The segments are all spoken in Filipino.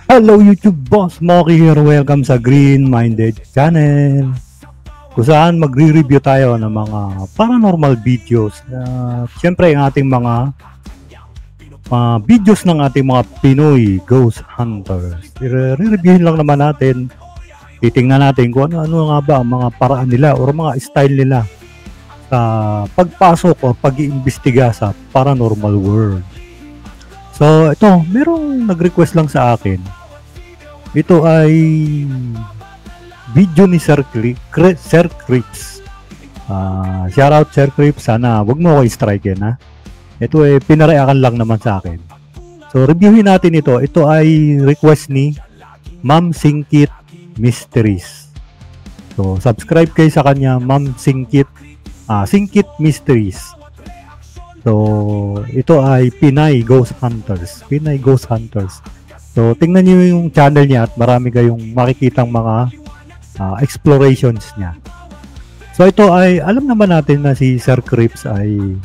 Hello YouTube boss, Moki here. Welcome sa Green Minded Channel, kung saan magre-review tayo ng mga paranormal videos. Siyempre ang ating mga videos ng ating mga Pinoy Ghost Hunters. I-reviewin lang naman natin. Titingnan natin kung ano nga ba ang mga paraan nila o mga style nila sa pagpasok o pag-iimbestiga sa paranormal world. So ito, merong nag-request lang sa akin. Ito ay video ni Sir Crips. Shout out Sir Crips, sana wag mo ako i-strike ha. Ito ay pinareakan lang naman sa akin. So reviewin natin ito. Ito ay request ni Ma'am Singkit Mysteries. So subscribe kayo sa kanya, Ma'am Singkit Mysteries. So ito ay Pinay Ghost Hunters. So tingnan niyo yung channel niya at marami kayong makikitang mga explorations niya. So ito ay, alam naman natin na si Sir Crips ay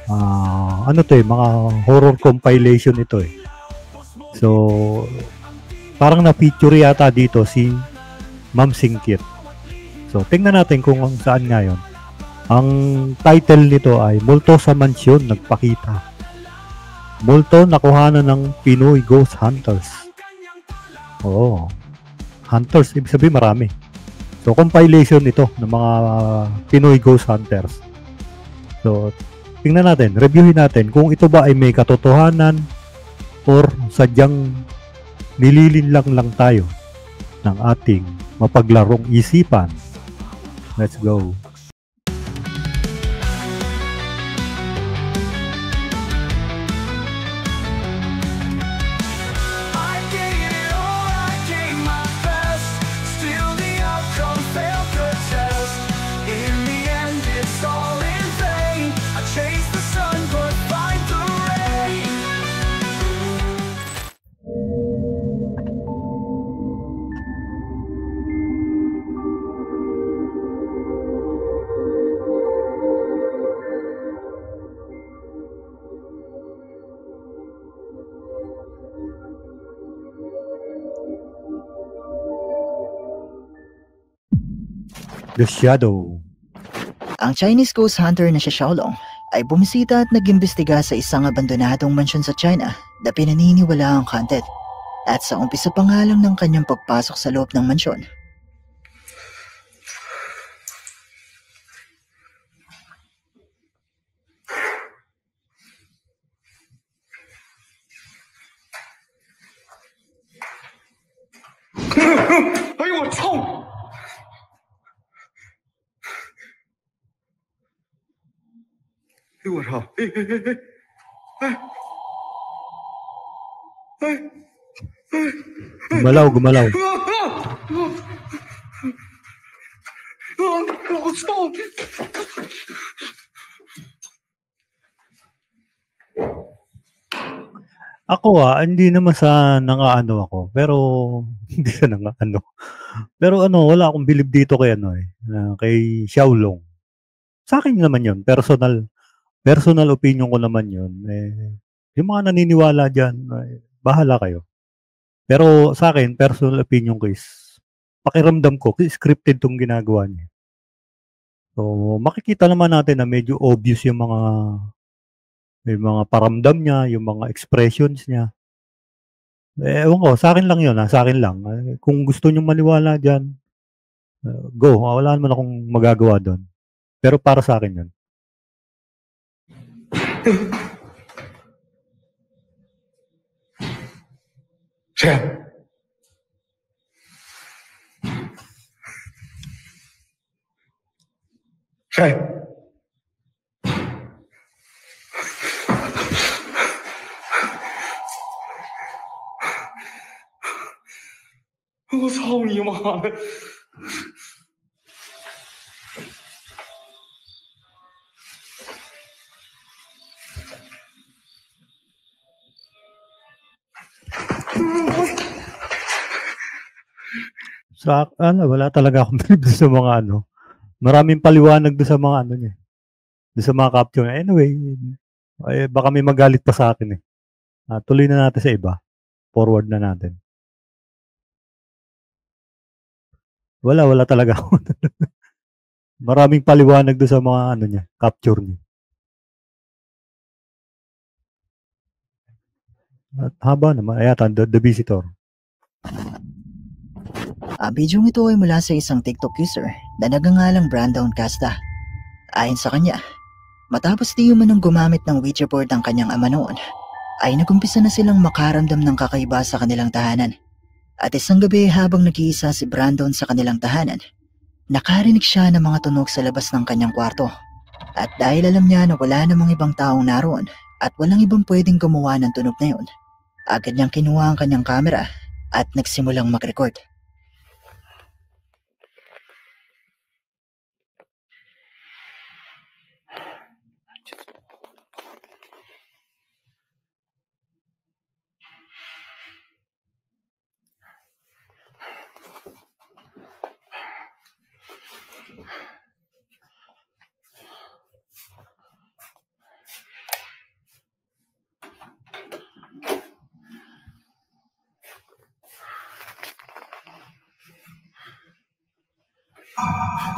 mga horror compilation ito eh. So parang na-feature yata dito si Ma'am Singkit. So tingnan natin kung saan ngayon. Ang title nito ay Multo sa Mansyon Nagpakita. Multo nakuhanan ng Pinoy Ghost Hunters. Oo. Hunters, ibig sabihin marami. So compilation ito ng mga Pinoy Ghost Hunters. So tingnan natin, reviewin natin kung ito ba ay may katotohanan or sadyang nililinlang lang tayo ng ating mapaglarong isipan. Let's go. The Shadow. Ang Chinese ghost hunter na si Xiaolong ay bumisita at nag-imbestiga sa isang abandonadong mansyon sa China na pinaniniwala ang haunted. At sa umpisa pa nga lang ng kanyang pagpasok sa loob ng mansyon, Ay,我操! Ay, 我操！Gumalaw.我操！ Ako hindi naman sa nangaano ako, pero hindi sa nangaano. Pero wala akong bilib dito kay kay Xiaolong. Sa akin naman 'yon, personal opinion ko naman 'yon. Yung mga naniniwala diyan, bahala kayo. Pero sa akin, personal opinion ko is pakiramdam ko scripted 'tong ginagawa niya. So makikita naman natin na medyo obvious yung mga paramdam niya, yung mga expressions niya. Ewan ko, sa akin lang yun sa akin lang. Kung gusto niyong maniwala dyan, go. Wala naman akong magagawa doon. Pero para sa akin yun.我操你妈的！ Wala talaga akong bilib sa mga maraming paliwanag doon sa mga niya. Doon sa mga caption. Anyway, baka may magalit pa sa akin eh. Tuloy na natin sa iba. forward na natin. Wala talaga ako. Maraming paliwanag doon sa mga ano niya, capture niya. At haba naman. Ayan, the visitor. Ang bidyong ito ay mula sa isang TikTok user na nagangalang Brandon Casta. Ayon sa kanya, matapos di umanong gumamit ng Ouija board ang kanyang ama noon, ay nagumpisa na silang makaramdam ng kakaiba sa kanilang tahanan. At isang gabi habang nag-iisa si Brandon sa kanilang tahanan, nakarinig siya ng mga tunog sa labas ng kanyang kwarto. At dahil alam niya na wala namang ibang taong naroon at walang ibang pwedeng gumawa ng tunog na yun, agad niyang kinuha ang kanyang kamera at nagsimulang mag-record.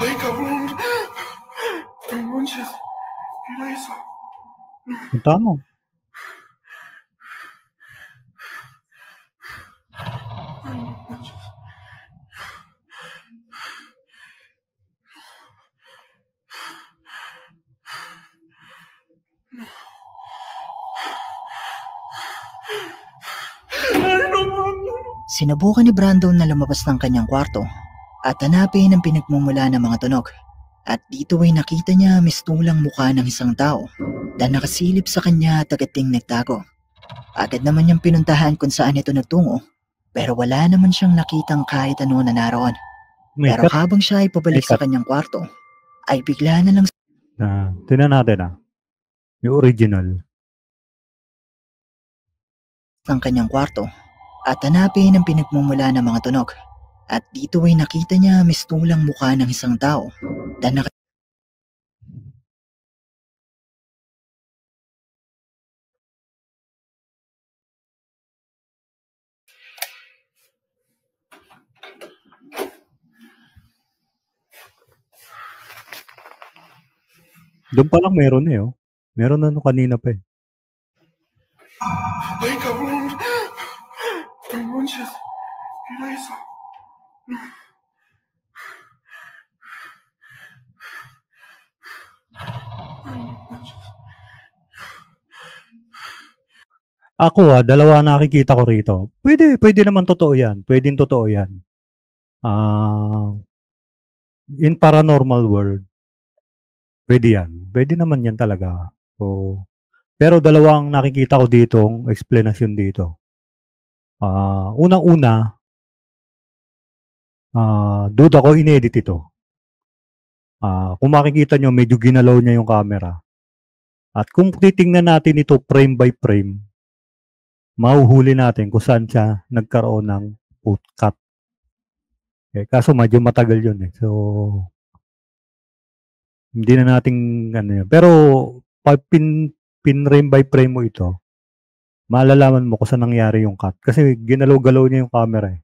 Ay, cabrón. No manches. Mira eso. Punta mo. Ay, no manches. Ay, no mames. Sinubukan ni Brandon na lumabas ng kanyang kwarto at hanapin ang pinagmumula ng mga tunog. At dito ay nakita niya mistulang mukha ng isang tao na nakasilip sa kanya at agad ding nagtago. Agad naman niyang pinuntahan kung saan ito nagtungo, pero wala naman siyang nakitang kahit ano na naroon. May Pero cut. habang siya ay pabalik May sa cut. kanyang kwarto, ay bigla na lang Tingnan natin yung original. ng kanyang kwarto at hanapin ang pinagmumula ng mga tunog. At dito ay nakita niya mistulang mukha ng isang tao na Doon pa lang meron Meron na kanina pa eh. Ay, cabrón. No manches. Mira eso. Ay, no manches. Ako dalawa nakikita ko rito. Pwede naman totoo yan. Pwedeng totoo yan. In paranormal world, pwede yan. Pwede naman yan talaga. So, pero dalawang nakikita ko ditong explanation dito. Unang-una, duda ko inedit ito. Kung makikita nyo, medyo ginalaw niya yung camera. At kung titingnan natin ito frame by frame, mahuhuli natin kung saan siya nagkaroon ng cut. Okay, kaso medyo matagal yun eh. So, hindi na natin ano yun. Pero, pag frame by frame mo ito, malalaman mo kung saan nangyari yung cut. Kasi ginalaw-galaw niya yung camera eh.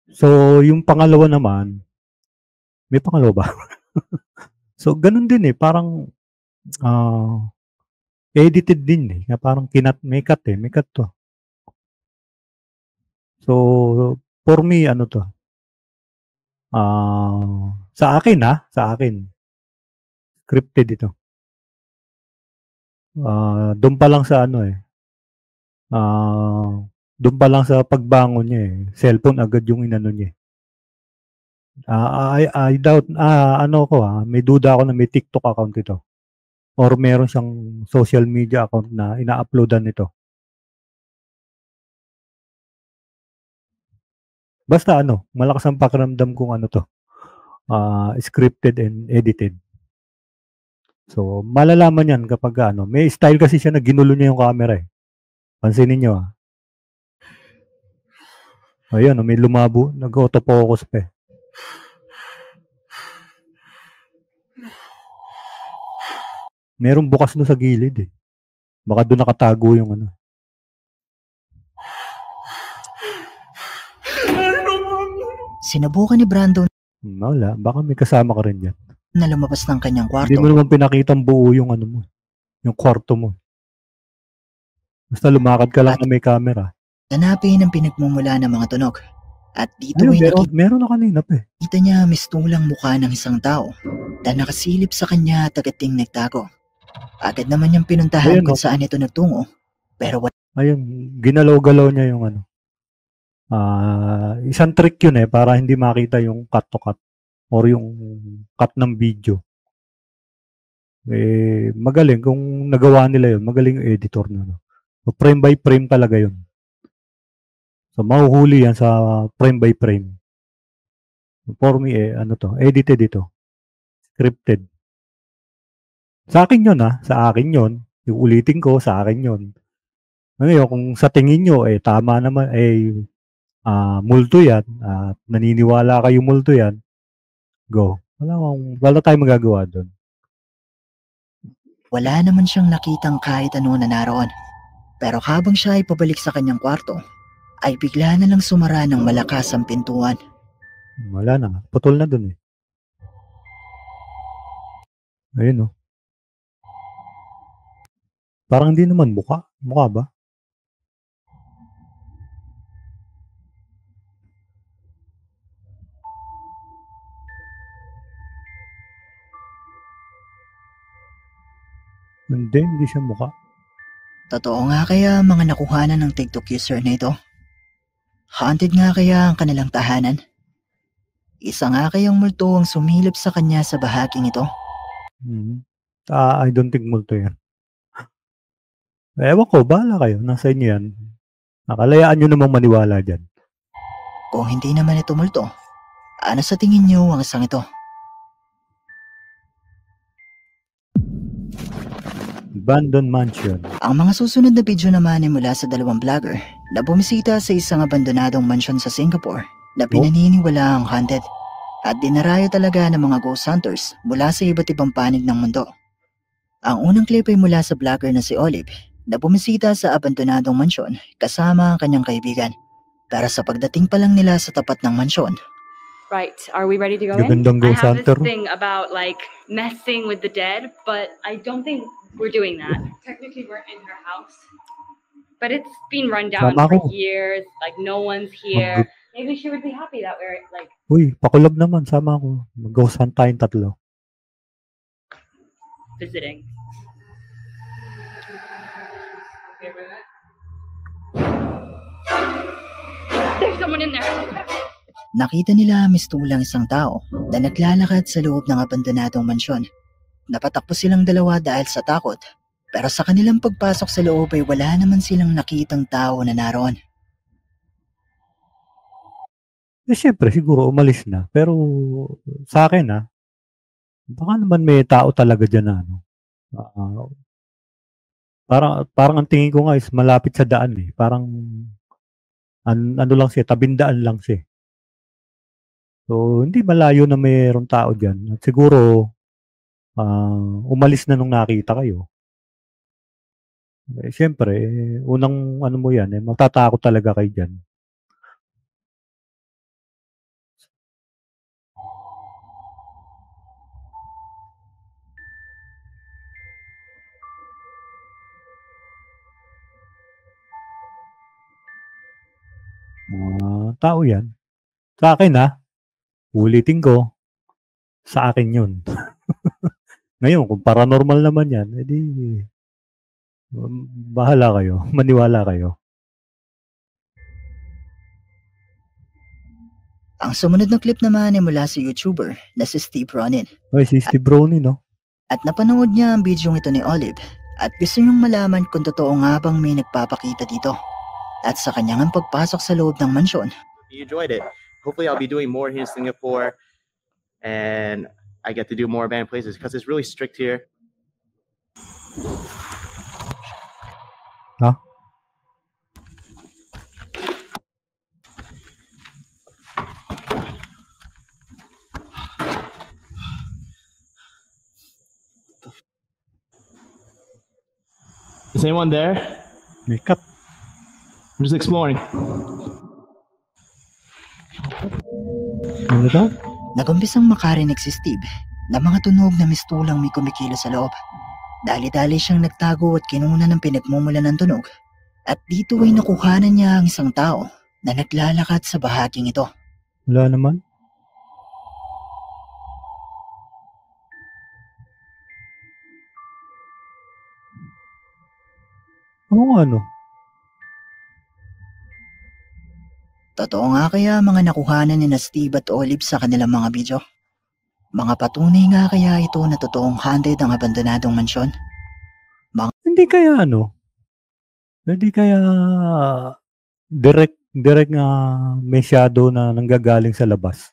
So, yung pangalawa naman, may pangalawa ba? So, ganun din eh. Parang, edited din eh. Parang may cut eh. May cut to. So, for me, ano to? Sa akin sa akin. Scripted ito. Doon pa lang sa ano eh. Doon pa lang sa pagbangon niya eh. Cellphone agad yung inano niya. I doubt, may duda ako na may TikTok account ito. Or meron siyang social media account na ina-uploadan nito. Basta malakas ang pakiramdam kung ano to. Scripted and edited. So, malalaman yan kapag may style kasi siya na ginulo niya yung camera eh. Pansinin nyo Ayun, may lumabo. Nag-autofocus pa eh. Merong bukas no sa gilid eh. Baka doon nakatago yung ano. Sinubukan ni Brandon Wala, baka may kasama ka rin dyan. na lumabas ng kanyang Hindi kwarto. mo naman pinakitang buo yung ano mo, yung kwarto mo. Basta lumakad ka lang na may camera. Hanapin ang pinagmumula ng mga tunog. At dito Ayun, ay meron na kanina pa eh. nakita niya mistulang mukha ng isang tao na nakasilip sa kanya at agating nagtago. Agad naman niyang pinuntahan Ayun, kung saan ito nagtungo. Pero Ayun, ginalaw-galaw niya yung ano. Isang trick yun eh, para hindi makita yung cut to cut or yung cut ng video. Eh, magaling kung nagawa nila yun, magaling yung editor na. No? So, frame by frame talaga yun. So, mahuhuli yan sa frame by frame. For me, ano to, edited ito. Scripted. Sa akin yun sa akin yun. Yung ulitin ko, sa akin yun. Ngayon, kung sa tingin nyo, tama naman, multo yan, at naniniwala kayo multo yan, go. Wala tayong magagawa doon. wala naman siyang nakitang kahit ano na naroon. Pero habang siya ay pabalik sa kanyang kwarto, ay bigla na lang sumara ng malakas ang pintuan. Wala na. Putol na doon eh. Ayun oh. Parang hindi naman mukha. Mukha ba? Hindi siya mukha. Totoo nga kaya mga nakuhanan ng TikTok user na ito? Haunted nga kaya ang kanilang tahanan? Isa nga kayang multo ang sumilip sa kanya sa bahaging ito? I don't think multo yan. Ewan ko, bahala kayo. Nasa inyo yan. Nakalayaan nyo namang maniwala dyan. Kung hindi naman ito multo, ano sa tingin niyo ang isang ito? Abandoned mansion. Ang mga susunod na video naman ay mula sa dalawang vlogger na bumisita sa isang abandonadong mansion sa Singapore na pinaniniwala ang haunted at dinarayo talaga ng mga ghost hunters mula sa iba't ibang panig ng mundo. Ang unang clip ay mula sa vlogger na si Olive na bumisita sa abandonadong mansyon kasama ang kanyang kaibigan. Pero sa pagdating pa lang nila sa tapat ng mansyon, right, are we ready to go in? Gagandang I ghost have hunter. this thing about like messing with the dead, but I don't think we're doing that. Technically, we're in her house, but it's been run down Sama for ko. years. Like no one's here. Maybe she would be happy that we're like Uy, pakulab naman. Sama ko. Mag-ghost hunt tayong tatlo. visiting. There's someone in there. nakita nila mistulang isang tao na naglalakad sa loob ng abandonadong mansyon. Napatakbo silang dalawa dahil sa takot, pero sa kanilang pagpasok sa loob ay wala naman silang nakitang tao na naroon. Siyempre, siguro umalis na. Pero sa akin baka naman may tao talaga dyan na ano. Parang ang tingin ko nga is malapit sa daan eh. Parang ano lang siya, tabindaan lang siya. So, hindi malayo na mayroong tao dyan. At siguro, umalis na nung nakita kayo. Siyempre, unang ano mo yan, matatakot talaga kayo dyan. Tao yan. Sa akin ulitin ko, sa akin yun. Ngayon, kung paranormal naman yan, edi bahala kayo, maniwala kayo. Ang sumunod na clip naman ay mula sa YouTuber na si Steve Ronin. Ay, si Steve Brownie, no? At napanood niya ang video ito ni Olive at gusto niyong malaman kung totoo nga bang may nagpapakita dito. At sa kanyang pagpasok sa loob ng mansyon, You enjoyed it. Hopefully I'll be doing more here in Singapore and I get to do more abandoned places because it's really strict here. Huh? Is anyone there? May cut. I'm just exploring. Ano daw? Nagumpisang makarinig si Steve na mga tunog na mistulang may kumikilo sa loob. Dali-dali siyang nagtago at kinuna ng pinagmumulan ng tunog. At dito ay nakuhanan niya ang isang tao na naglalakad sa bahaging ito. Wala naman. Ano? Totoo nga kaya mga nakuhanan ni na Steve at Olive sa kanilang mga video? Mga patunay nga kaya ito na totoong haunted ang abandonadong mansyon? Hindi kaya Hindi kaya direct nga may shadow na nanggagaling sa labas.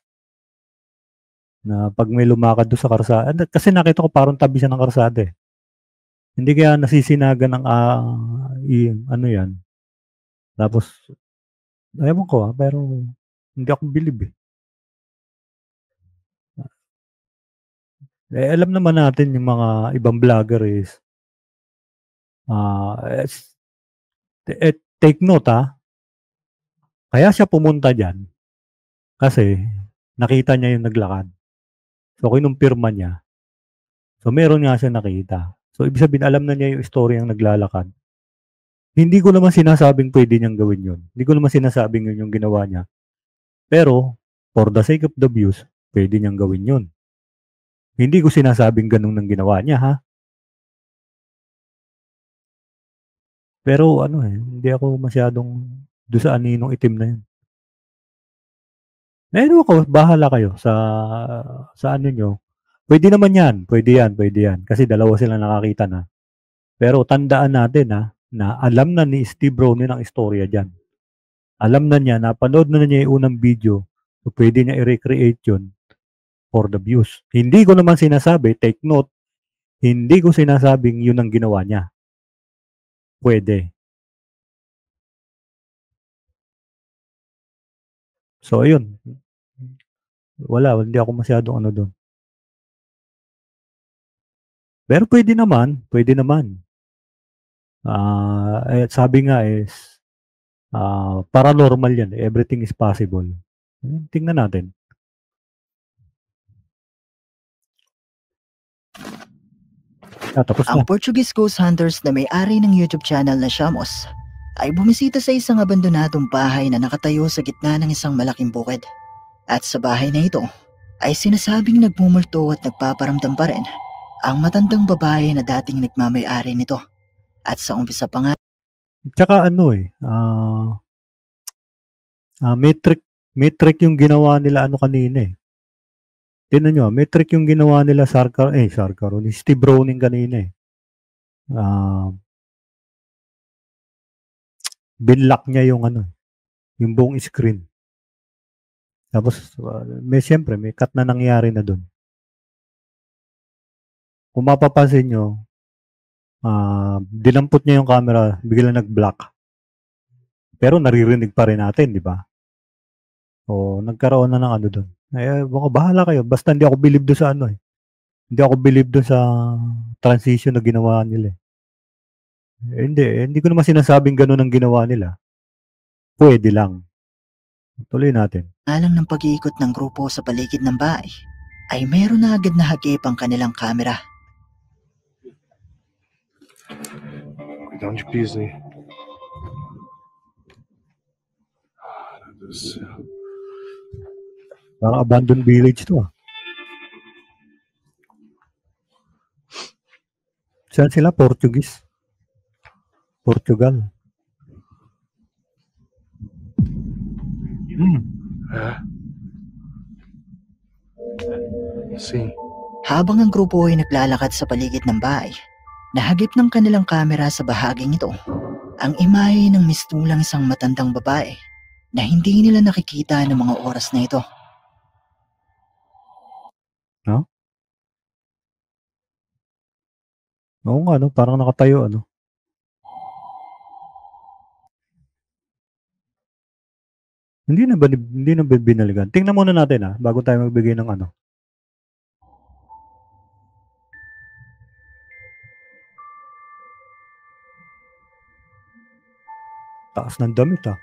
Na pag may lumakad doon sa karsada. Kasi nakita ko parang tabi siya ng karsada eh. Hindi kaya nasisinagan ng ano yan. Tapos, ewan ko pero hindi ako believe eh. Alam naman natin yung mga ibang vlogger is take note kaya siya pumunta dyan kasi nakita niya yung naglakad. So, kinumpirma niya. So, meron nga siya nakita. So, ibig sabihin, alam na niya yung story ang naglalakad. Hindi ko naman sinasabing pwede niyang gawin yun. Hindi ko naman sinasabing yun yung ginawa niya. Pero, for the sake of the views, pwede niyang gawin yun. Hindi ko sinasabing ganun ang ginawa niya, ha? Pero, hindi ako masyadong doon sa aninong itim na yun. Ako, bahala kayo sa ano nyo. Pwede naman yan. Pwede yan. Kasi dalawa sila nakakita na. Pero tandaan natin na alam na ni Steve Ronin ang istorya dyan. Alam na niya, napanood na niya yung unang video. So pwede niya i-recreate yun for the views. Hindi ko naman sinasabi, take note, hindi ko sinasabing yun ang ginawa niya. Pwede. So ayun. Hindi ako masyadong doon. Pero pwede naman. Sabi nga is, paranormal yan. Everything is possible. Tingnan natin. Tapos Ang na. Portuguese Ghost Hunters na may-ari ng YouTube channel na Shamos ay bumisita sa isang abandonadong bahay na nakatayo sa gitna ng isang malaking bukid. At sa bahay na ito ay sinasabing nagmumulto at nagpaparamdam pa rin ang matandang babae na dating nagmamay-ari nito. At sa umpisa pa nga, Tsaka metric yung ginawa nila kanina eh. Tingnan nyo, metric yung ginawa nila ni Steve Ronin kanina eh. Binlock niya yung yung buong screen. Tapos, siyempre, may cut na nangyari na dun. Kung mapapansin nyo, dinampot niya yung camera, bigla nag-block. Pero naririnig pa rin natin, di ba? O, nagkaroon na ng dun. Bahala kayo. Basta hindi ako believe doon sa Hindi ako believe doon sa transition na ginawa nila. Hindi ko naman sinasabing ganun ang ginawa nila. Pwede lang. Tuloy natin. alang ng pag-iikot ng grupo sa paligid ng bahay, ay meron na agad na hagip ang kanilang kamera. Cuidado de piso, hein? Parang abandoned village to Saan sila? Portugal. Sim. Habang ang grupo ay naglalakad sa paligid ng bahay, nahagip ng kanilang kamera sa bahaging ito ang imahe ng mistulang isang matandang babae na hindi nila nakikita ng mga oras na ito. Oo nga, parang nakatayo, Hindi na binaligan. Tingnan muna natin, bago tayo magbigay ng Taas ng damit ah.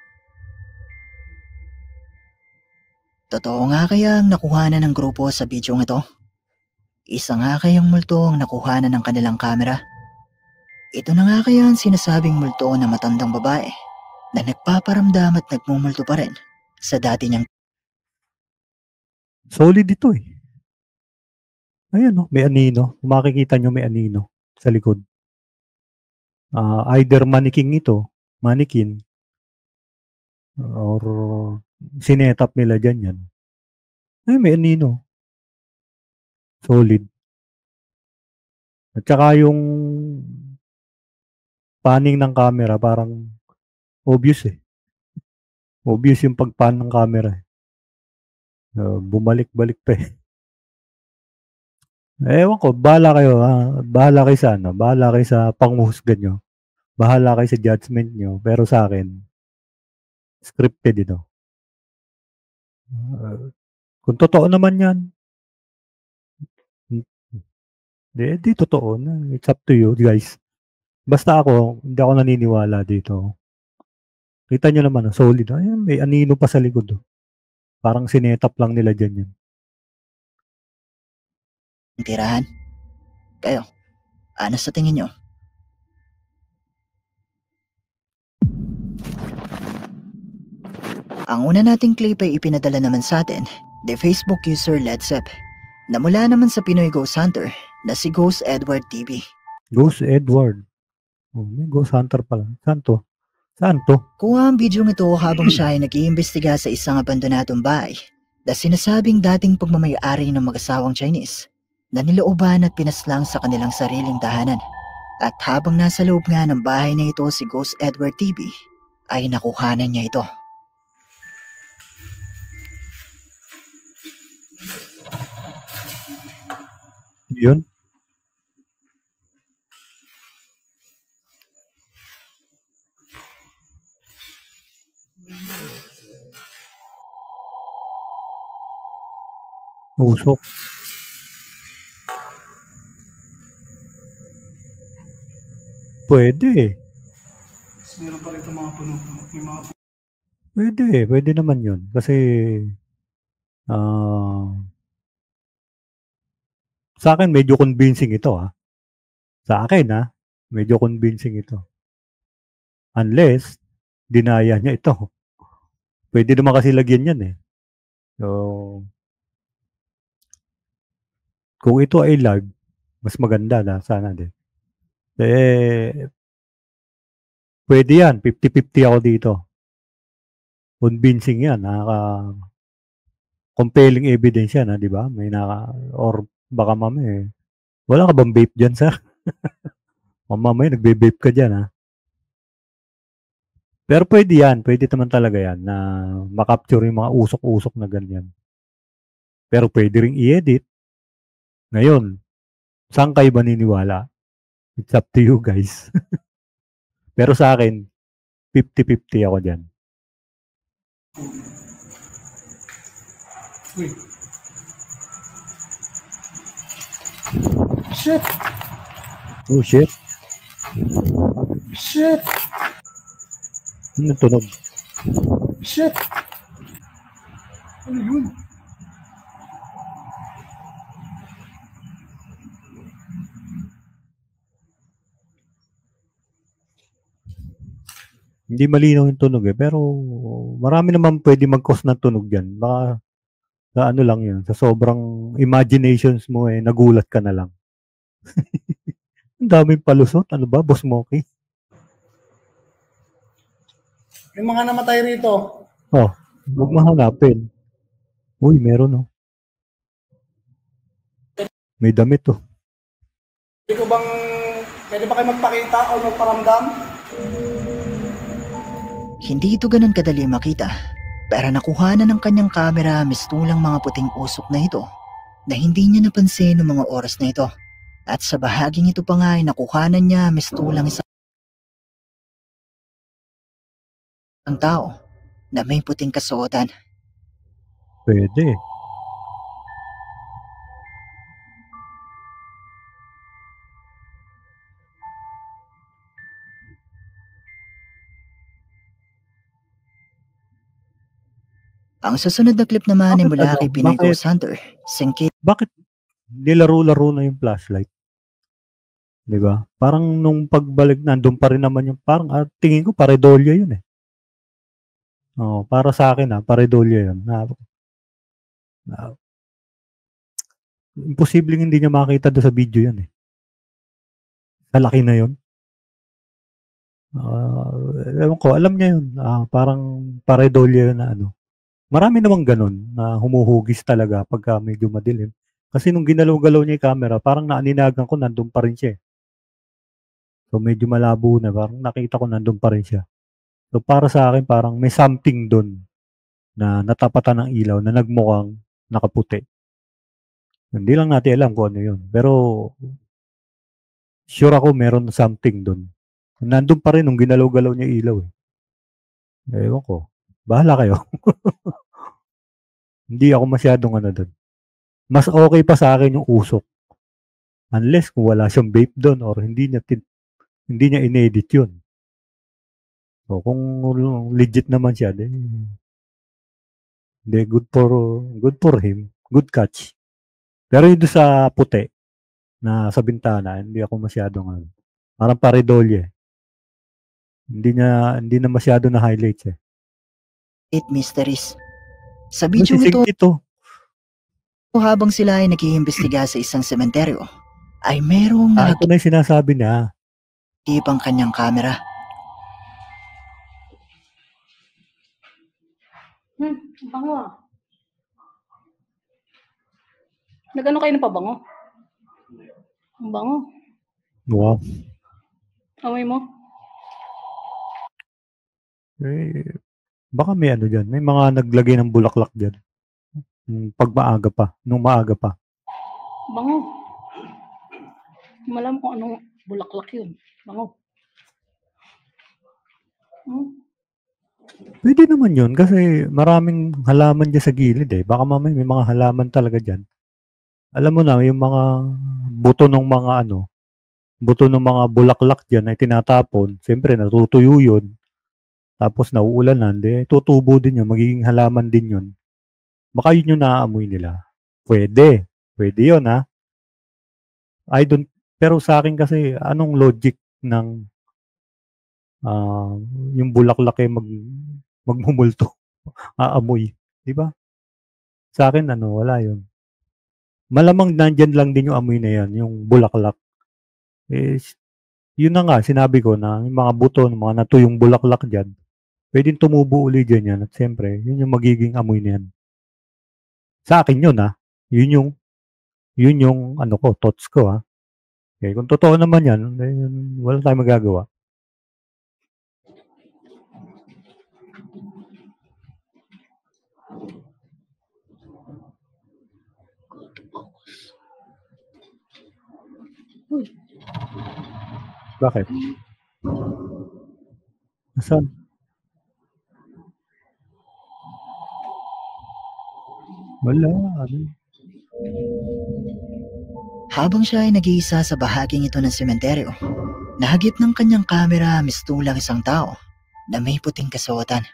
Totoo nga kaya ang nakuhanan ng grupo sa bidyong ito? Isa nga kayang multo ang nakuhanan ng kanilang kamera? Ito na nga kaya ang sinasabing multo na matandang babae na nagpaparamdam at nagmumulto pa rin sa dati niyang Solid ito eh. Ayan oh, may anino. Kung makikita nyo may anino sa likod. Either mannequin, or sinetap nila dyan yan. Ay, may anino. Solid. At saka yung panning ng camera parang obvious eh. Obvious yung pagpan ng camera eh. Bumalik-balik pa eh. Ewan ko, bahala kayo ha. Bahala kayo sa ano, bahala kayo sa panghusga nyo. Bahala kayo sa judgment nyo. Pero sa akin, scripted ito. Kung totoo naman yan, di totoo na. It's up to you guys. Basta ako, hindi ako naniniwala dito. Kita nyo naman, solid. Ayan, may anino pa sa likod. Oh. Parang sinetap lang nila dyan yan. tirahan. Kayo, ano sa tingin nyo? Ang una nating clip ay ipinadala naman sa atin the Facebook user Ledsep na mula naman sa Pinoy Ghost Hunter na si Ghost Edward TV. Ghost Edward. Oh, may Ghost Hunter pala. Saan to? Saan to? Kuha ang video ito habang siya ay nag-iimbestiga sa isang abandonadong bahay na sinasabing dating pagmamayari ng mag-asawang Chinese na nilooban at pinaslang sa kanilang sariling tahanan. At habang nasa loob nga ng bahay na ito si Ghost Edward TV ay nakuhanan niya ito. Yun? Usok. Pwede eh. Meron pa rin mga puno-puno. May mga Pwede eh. Pwede naman yun. Kasi sa akin medyo convincing ito ah. Sa akin ah, medyo convincing ito. Unless dinaya niya ito. Pwede naman kasi lagyan yan eh. So, kung ito ay live, mas maganda na sana din. Pwede yan. 50-50 ako dito. Convincing yan. Compelling evidence yan, di ba? Or baka mamaya wala ka bang vape dyan, sir? Mamaya nagbe-vape ka dyan, ha? Pero pwede yan. Pwede naman talaga yan na makapture yung mga usok-usok na ganyan. Pero pwede ring i-edit. Ngayon, saan kayo ba niniwala? It's up to you guys. Pero sa akin, 50-50 ako dyan. Uy. Shit! Oh, shit. Shit! Ano tunog? Shit! Ano yun? Hindi malinaw yung tunog eh. Pero marami naman pwede mag-cause ng tunog yan. Baka sa ano lang yun. Sa sobrang imaginations mo eh, nagulat ka na lang. Ang daming palusot. Ano ba, Boss Moki? Yung mga namatay rito. Oh, huwag mahanapin. Uy, meron oh. May damit oh. Pwede ba kayo magpakita o magparamdam? Hindi ito ganun kadali makita, pero nakuhanan ng kanyang kamera mistulang mga puting usok na ito na hindi niya napansin noong mga oras na ito. At sa bahaging ito pa nga ay nakuhanan niya mistulang isang tao na may puting kasuotan. Pwede. Ang susunod na clip naman ay Bakit mula ano, kay Pinoy bakit Ghost Hunter, Singkit. bakit nilaro-laro na yung flashlight, 'di ba? Parang nung pagbalik nandun pa rin naman yung parang tingin ko paredolya yun, eh. Oo, para sa akin, paredolya yun na imposibleng hindi niya makita do'n sa video yan, eh. Sa laki na yun. Ewan ko, alam niya yun, parang paredolya yun na ano. Marami namang gano'n na humuhugis talaga pagka medyo madilim. Kasi nung ginalaw-galaw niya yung camera, parang naaninagan ko nandun pa rin siya, eh. So medyo malabo na, parang nakita ko nandun pa rin siya. So para sa akin, parang may something dun na natapatan ng ilaw na nagmukhang nakaputi. Hindi lang natin alam kung ano yun. Pero sure ako meron something dun. Nandun pa rin nung ginalaw-galaw niya yung ilaw, eh. Ewan ko. Bahala kayo. Hindi ako masyadong ano dun. Mas okay pa sa akin yung usok. Unless kung wala siyang vape dun or hindi niya inedit yun. So kung legit naman siya, then good for him. Good catch. Pero yung doon sa puti na sa bintana, hindi ako masyadong ano. Parang paredolye. Hindi na masyado na highlights, eh. It Mysteries. Sa Ano video si ito, Singkit, oh? habang sila ay nag-iimbestiga sa isang sementeryo, ay merong Ito na yung sinasabi niya. nag-iip ang kanyang camera. Bango ah. Nagano kayo ng pabango? Ang bango. Wow. Amoy mo? Eh, baka may ano dyan. May mga naglagay ng bulaklak dyan. Nung maaga pa. Bango. Malam kung anong bulaklak yun. Bango. Pwede naman yun kasi maraming halaman dyan sa gilid, eh. Baka mamaya may mga halaman talaga dyan. Alam mo na, yung mga buto ng mga bulaklak dyan ay tinatapon. Siyempre, natutuyo yun. Tapos nauulanan, tutubo din yun. Magiging halaman din yun. Baka yun yung naaamoy nila. Pwede. Pwede yun, ha? Pero sa akin kasi, anong logic ng yung bulaklak ay magmumulto, aamoy, 'di ba? Sa akin wala 'yun. Malamang nandiyan lang din yung amoy na 'yan, yung bulaklak. Eh, yun na nga sinabi ko na yung mga buto ng mga natuyong bulaklak diyan, pwedeng tumubo uli diyan 'yan at siyempre, yun yung magiging amoy na 'yan. Sa akin yun, yun yung thoughts ko, Okay, kung totoo naman 'yan, wala tayong magagawa. Bakit? Nasaan? Wala. Habang siya ay nag-iisa sa bahaging ito ng sementeryo, nahagip ng kanyang kamera mistulang isang tao na may puting kasuotan.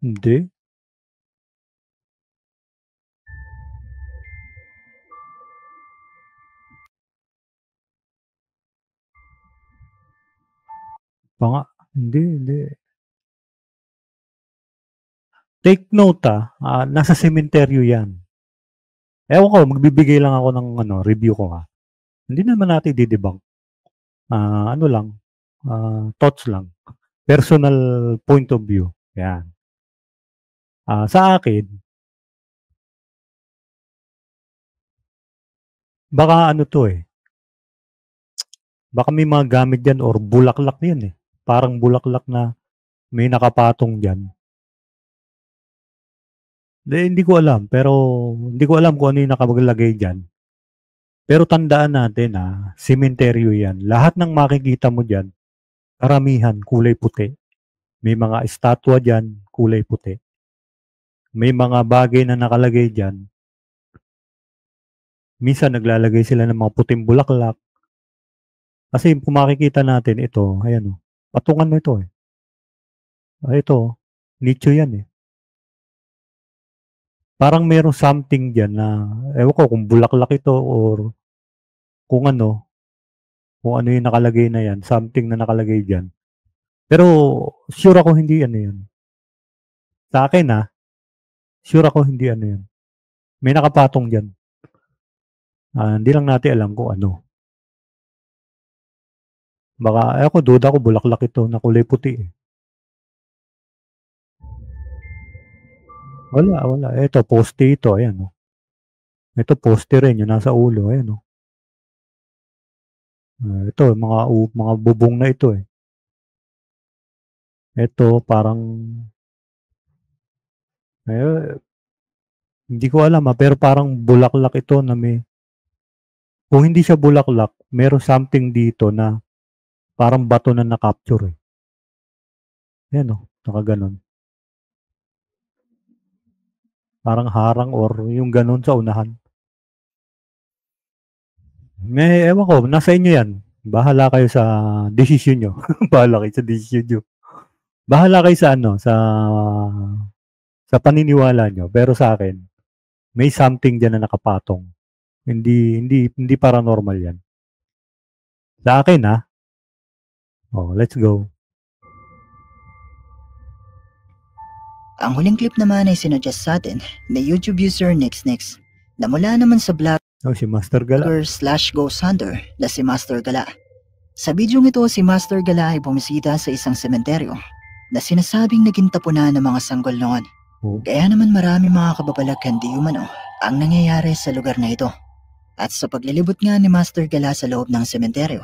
Hindi. Hindi. Take note, nasa sementeryo 'yan. Ewan ko, magbibigay lang ako ng review ko, Hindi naman natin i-debunk. Thoughts lang. Personal point of view. Yan. Sa akin, baka baka may mga gamit dyan or bulaklak yan, eh. Parang bulaklak na may nakapatong dyan. Hindi ko alam, pero hindi ko alam kung ano yung nakapaglagay dyan. Pero tandaan natin, sementeryo yan. Lahat ng makikita mo dyan, karamihan kulay puti. May mga estatwa dyan, kulay puti. May mga bagay na nakalagay dyan. Minsan naglalagay sila ng mga puting bulaklak. Kasi kung makikita natin ito, ayan o. Patungan mo ito eh. Ito, nicho yan eh. Parang merong something dyan na, ewan ko kung bulaklak ito or kung ano yung nakalagay na yan, something na nakalagay dyan. Pero sure ako hindi ano yan. Sa akin sure ako hindi ano yan. May nakapatong dyan. Hindi lang natin alam kung ano. Baka, ako duda ko bulaklak ito na kulay puti eh. Wala. Ito, poste ito. Ayan o. Ito, poste rin. Yung nasa ulo. Ayan o. Ito, mga bubong na ito eh. Ito, parang hindi ko alam pero parang bulaklak ito na may, kung hindi siya bulaklak, meron something dito na parang bato na na-capture eh. Ayan o, nakaganon. Parang harang or yung ganon sa unahan. May, ewan ko, nasa inyo yan. Bahala kayo sa decision nyo. Bahala kayo sa decision nyo. Bahala kayo sa sa paniniwala nyo. Pero sa akin, may something dyan na nakapatong. Hindi paranormal yan. Sa akin let's go. Ang huling clip naman ay sinuggest sa atin na YouTube user NextNex na mula naman sa vlogger Si Master Gala. / Ghost Hunter na si Master Gala. Sa bidyong ito, si Master Gala ay bumisita sa isang sementeryo na sinasabing naging tapunan ng mga sanggol noon. Kaya naman marami mga kababalag hindi umano ang nangyayari sa lugar na ito. At sa paglilibot nga ni Master Gala sa loob ng sementeryo,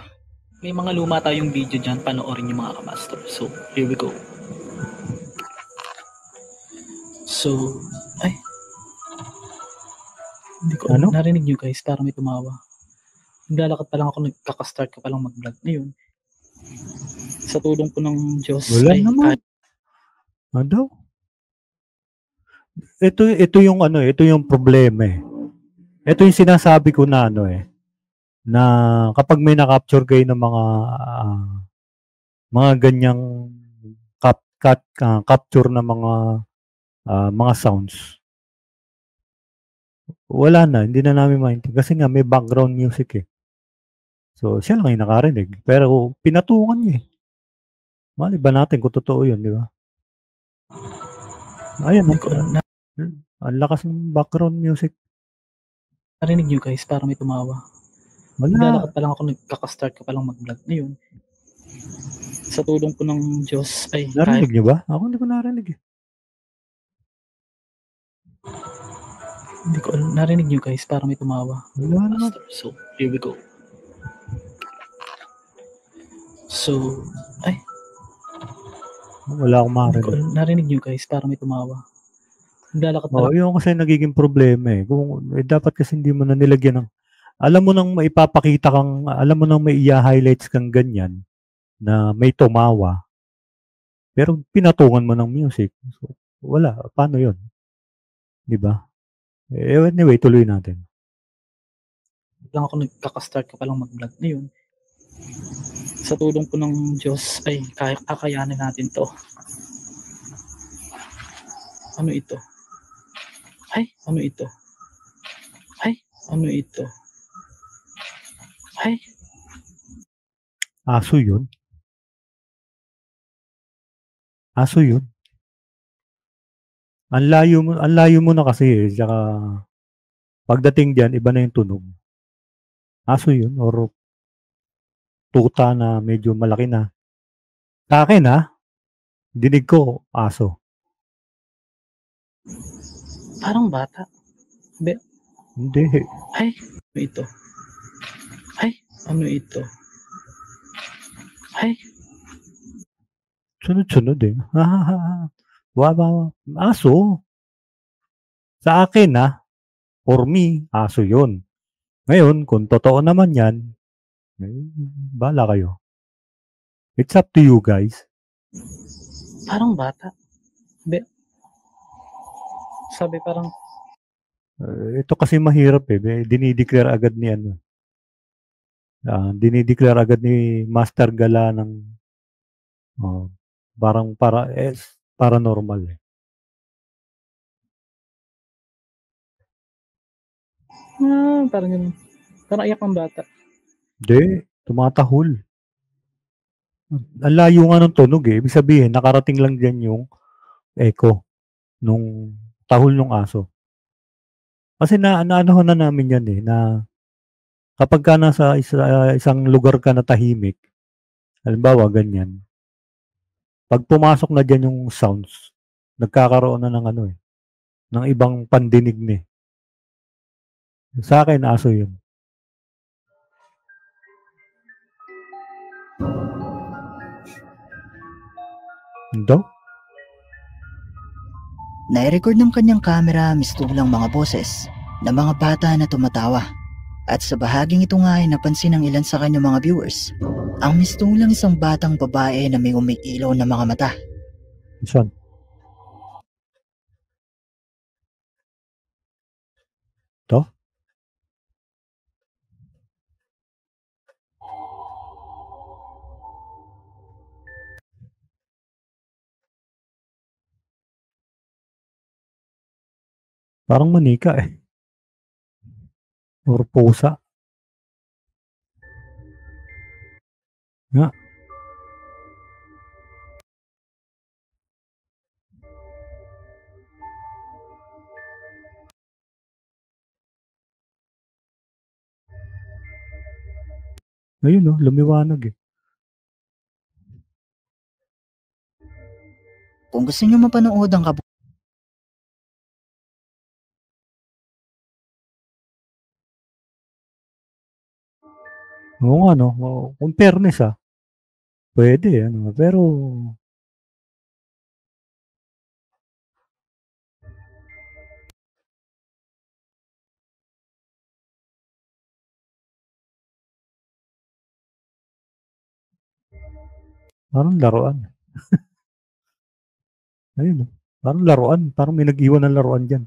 may mga luma tayong video dyan, panoorin yung mga kamaster. So, here we go. So, hindi ko narinig nyo guys, parang may tumawa. Naglalakad pa lang ako, nagkaka-start ko pa lang mag-vlog. Ngayon, sa tulong po ng Diyos, wala naman. Ano? Ito yung ito yung problema eh. Ito yung sinasabi ko na na kapag may na-capture kayo ng mga ganyang capture na mga sounds, wala na, hindi na namin maintindihan. Kasi nga may background music eh. So, siya lang yung nakarinig. Pero pinatungan niya eh. Mali ba natin kung totoo yun, di ba? Ayan, ang lakas ng background music. Narinig nyo guys, parang may tumawa. Wala. Naglalakad pa lang ako, nagkaka-start ko pa lang mag-vlog. Ngayon, sa tulong po ng Diyos, narinig nyo ba? Ako hindi ko narinig eh. Hindi ko narinig nyo guys, parang may tumawa. Wala naman. So, here we go. So, wala akong marinig. Narinig nyo guys, parang may tumawa. Naglalakad pa lang. Yung kasi nagiging problema eh. Kung dapat kasi hindi mo na nilagyan ng, alam mo nang maipapakita kang, alam mo nang may i-highlights kang ganyan na may tumawa. Pero pinatungan mo ng music. So, wala. Paano yun? Di ba? Anyway, tuloy natin. Lang ako, nagkaka-start ko pa lang mag-vlog. Ngayon, sa tulong po ng Diyos, kakayanin natin to. Ano ito? Ano ito? Ano ito? Aso yun? Aso yun? Ang layo mo na kasi eh. Saka pagdating diyan, iba na yung tunog. Aso yun or tuta na medyo malaki na. Sa akin dinig ko aso. Parang bata. Hindi. Ano ito? Ano ito? Sunod-sunod eh. Wow. Aso. Sa akin for me, aso yun. Ngayon, kung totoo naman yan, bahala kayo. It's up to you guys. Parang bata. Sabi parang, Ito kasi mahirap eh. Dinideclare agad ni ano. Dinideclare agad ni Master Gala ng parang paranormal eh. parang yun. Parang iyak ng bata. Hindi, tumatahol. Ang layo nga ng tunog eh. Ibig sabihin, nakarating lang dyan yung echo nung tahol ng aso. Kasi naanohan na namin yan eh, na kapag ka nasa isang lugar ka na tahimik, halimbawa ganyan, pag pumasok na dyan yung sounds, nagkakaroon na ng ano eh, ng ibang pandinig na eh. Sa akin, aso yun. Daw? Nai-record ng kanyang camera mistulang mga boses ng mga bata na tumatawa. At sa bahaging ito nga ay napansin ng ilan sa kanyang mga viewers ang mistulang isang batang babae na may umiilaw na mga mata. Saan? To? Parang manika eh. Or pusa. Nga. Ayun no, lumiwanag eh. Kung gusto niyo mapanood ang Oo nga no, kung fairness pwede ano, pero parang laruan. Ayun no, parang laruan, parang may nag-iwan ng laruan dyan.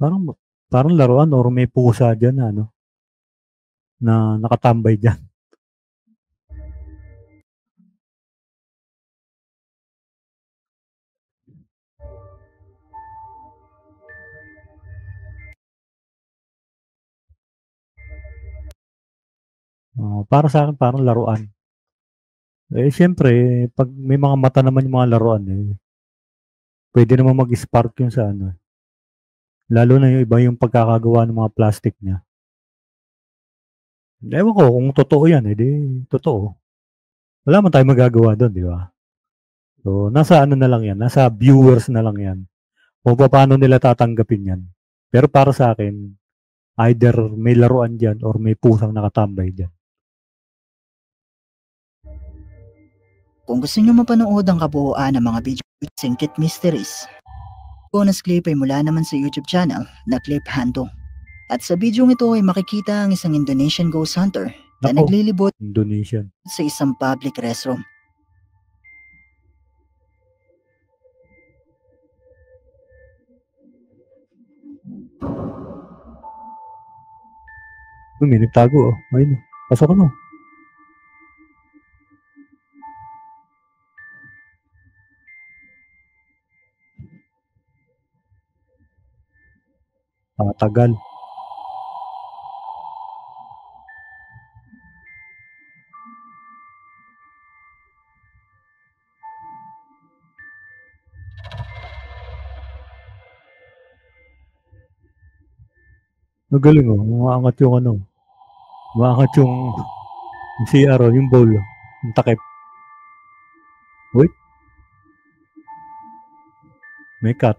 Parang parang laruan or may pusa dyan na ano, na nakatambay dyan. Para sa akin, parang laruan. Eh, siyempre, pag may mga mata naman yung mga laruan, eh, pwede naman mag-spark yun sa ano. Lalo na yung iba yung pagkakagawa ng mga plastic niya. Ewan ko kung totoo yan, eh, di totoo. Wala man tayong magagawa doon, di ba? So, nasa ano na lang yan, nasa viewers na lang yan. Kung paano nila tatanggapin yan. Pero para sa akin, either may laruan dyan or may pusang nakatambay dyan. Kung gusto niyo mapanood ang kabuuan ng mga video Singkit Mysteries, bonus clip ay mula naman sa YouTube channel na Clip Hanto. At sa video ito ay makikita ang isang Indonesian ghost hunter na Nako, naglilibot Indonesian. sa isang public restroom. May nagtago, oh. Ayun, pasok ano. Tagal. Magaling oh, umaangat yung ano. Umaangat yung CR, yung bowl, yung takip. Wait. May cut.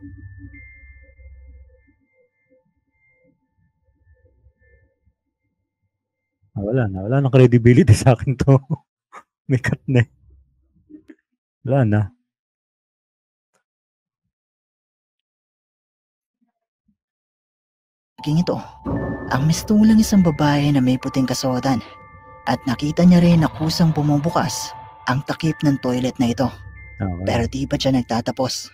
Wala na ng credibility sa akin to. May cut na eh. Wala na. King ito, ang mistulang isang babae na may puting kasuotan at nakita niya rin na kusang bumubukas ang takip ng toilet na ito. Okay. Pero di pa siya nagtatapos.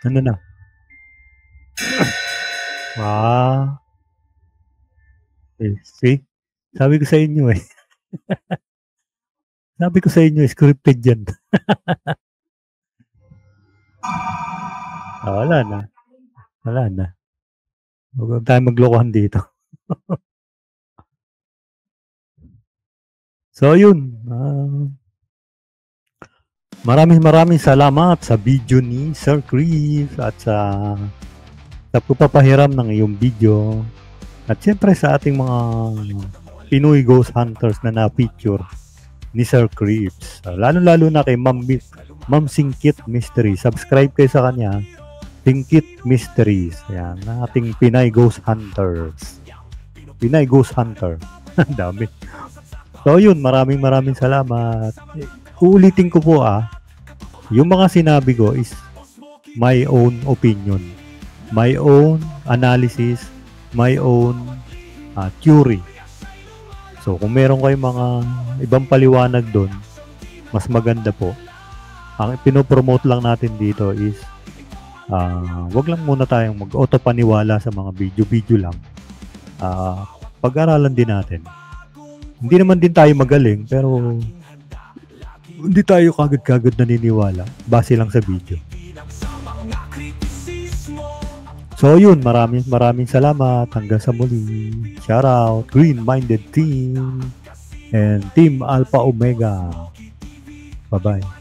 Ano na? See? Sabi ko sa inyo eh. Sabi ko sa inyo, scripted yan. Wala na. Wala na. Huwag tayo maglokohan dito. So, yun. Maraming salamat sa video ni Sir Chris at sa pagpapahiram ng iyong video. At siyempre sa ating mga Pinoy Ghost Hunters na na-feature ni Sir Chris. Lalo-lalo na kay Ma'am Singkit Mystery. Subscribe kayo sa kanya. Singkit Mysteries. Yan, ating Pinay Ghost Hunters. Pinay Ghost Hunter. Ang dami. So yun, maraming salamat. Uulitin ko po yung mga sinabi ko is my own opinion, my own analysis, my own theory. So kung meron kayong mga ibang paliwanag doon, mas maganda po. Ang pinopromote lang natin dito is wag lang muna tayong mag-auto paniwala sa mga video lang. Pag-aralan din natin. Hindi naman din tayo magaling, pero hindi tayo kagad-kagad naniniwala base lang sa video. So yun, maraming salamat. Hanggang sa muli. Shout out Green Minded Team and Team Alpha Omega. Bye-bye.